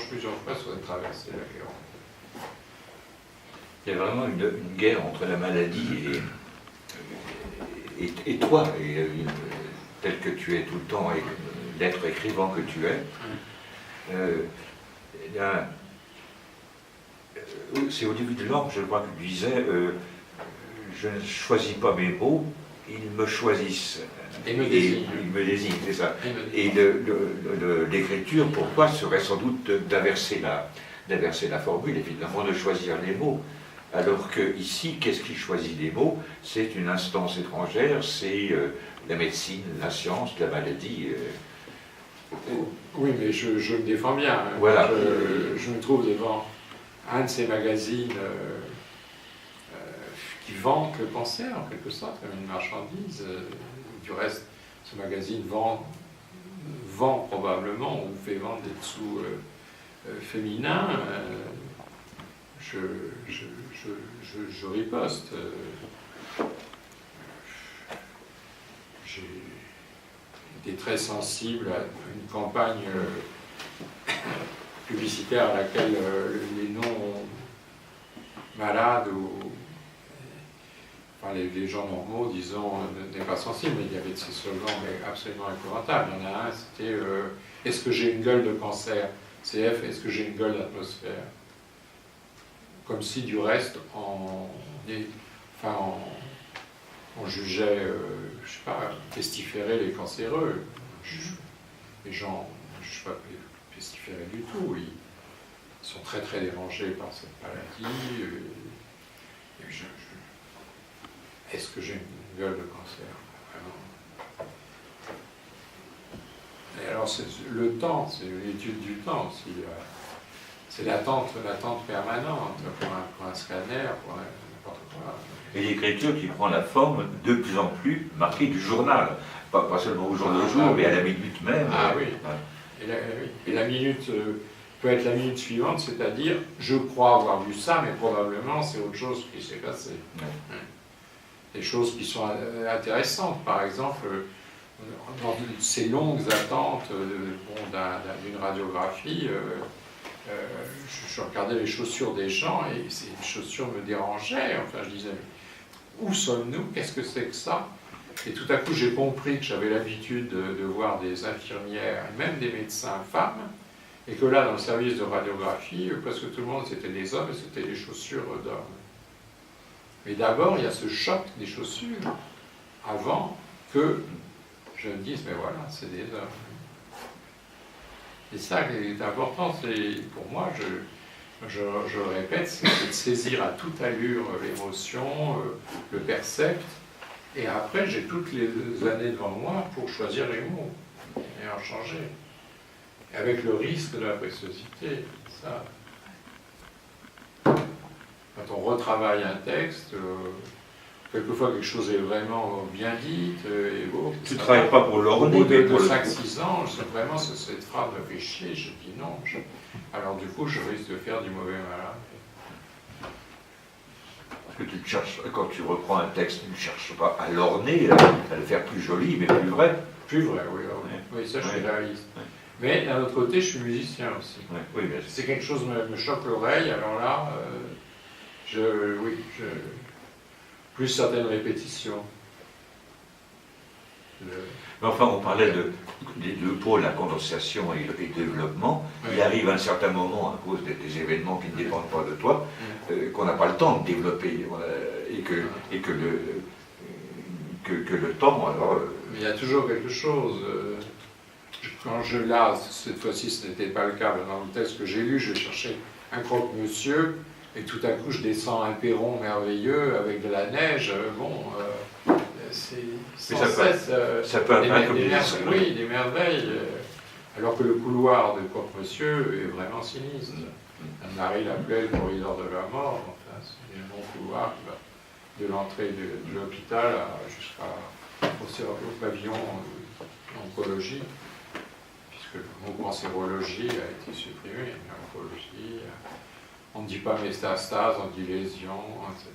plusieurs fois sur les traversées de la Garonne. Il y a vraiment une guerre entre la maladie et toi, tel que tu es tout le temps, et l'être écrivant que tu es. C'est Olivier Delorme, je crois, qui disait je ne choisis pas mes mots, ils me choisissent. Et me désignent. Ils me désignent, c'est ça. Et l'écriture, pour toi, serait sans doute d'inverser la formule, et finalement de choisir les mots. Alors que ici, qu'est-ce qui choisit les mots? C'est une instance étrangère, c'est la médecine, la science, la maladie. Oui, mais je me défends bien. Hein. Voilà. Je me trouve devant un de ces magazines qui vante le cancer, en quelque sorte, comme une marchandise. Du reste, ce magazine vend probablement, ou fait vendre des dessous féminins. Je riposte. J'ai été très sensible à une campagne publicitaire à laquelle les noms malades ou enfin, les gens normaux, disons, n'est pas sensible, mais il y avait de ces slogans mais absolument épouvantables. Il y en a un, c'était est-ce que j'ai une gueule de cancer? CF, est-ce que j'ai une gueule d'atmosphère? Comme si du reste, on jugeait, je sais pas, pestiférer les cancéreux. Les gens ne jugent pas pestiférer du tout. Ils sont très très dérangés par cette maladie. Est-ce que j'ai une gueule de cancer? Vraiment. Et alors, c'est le temps, c'est l'étude du temps aussi. C'est l'attente permanente pour un scanner, pour n'importe quoi. Et l'écriture qui prend la forme de plus en plus marquée du journal. Pas seulement au jour le jour, mais à la minute même. Ah oui. Et la minute peut être la minute suivante, c'est-à-dire, je crois avoir vu ça, mais probablement c'est autre chose qui s'est passé. Ouais. Des choses qui sont intéressantes. Par exemple, dans ces longues attentes d'une radiographie, je regardais les chaussures des gens et ces chaussures me dérangeaient. Enfin, je disais, où sommes-nous? Qu'est-ce que c'est que ça? Et tout à coup, j'ai compris que j'avais l'habitude de voir des infirmières, et même des médecins femmes, et que là, dans le service de radiographie, presque tout le monde, c'était des hommes et c'était des chaussures d'hommes. Mais d'abord, il y a ce choc des chaussures, avant que je me dise, mais voilà, c'est des hommes. Et ça qui est important, c'est, pour moi, je le répète, c'est de saisir à toute allure l'émotion, le percept, et après, j'ai toutes les années devant moi pour choisir les mots et en changer. Et avec le risque de la préciosité, ça. Quand on retravaille un texte, quelquefois quelque chose est vraiment bien dit et beau. Tu ne travailles pas pour l'orner. Au bout de 5-6 ans, vraiment, cette phrase me fait chier, je dis non. Alors du coup, je risque de faire du mauvais malin. Parce que tu cherches, quand tu reprends un texte, tu ne cherches pas à l'orner, à le faire plus joli, mais plus vrai. Plus vrai, oui. Oui, ça, je suis réaliste. Ouais. Mais d'un autre côté, je suis musicien aussi. Ouais. Oui, mais c'est quelque chose me choque l'oreille, alors là, plus certaines répétitions. Mais enfin, on parlait des deux pôles, la condensation et le développement. Oui. Il arrive à un certain moment, à cause des événements qui ne dépendent pas de toi, qu'on n'a pas le temps de développer, et que le temps, alors... Mais il y a toujours quelque chose. Là, cette fois-ci, ce n'était pas le cas, mais dans le texte que j'ai lu, je cherchais un croque-monsieur, et tout à coup, je descends un perron merveilleux avec de la neige. C'est sans cesse des merveilles. Alors que le couloir de croque-monsieur est vraiment sinistre. Anne-Marie l'appelait le corridor de la mort. Enfin, c'est un long couloir qui va de l'entrée de l'hôpital jusqu'au pavillon oncologie. Que le mot cancérologie a été supprimé, oncologie, on ne dit pas métastase, on dit lésion, etc.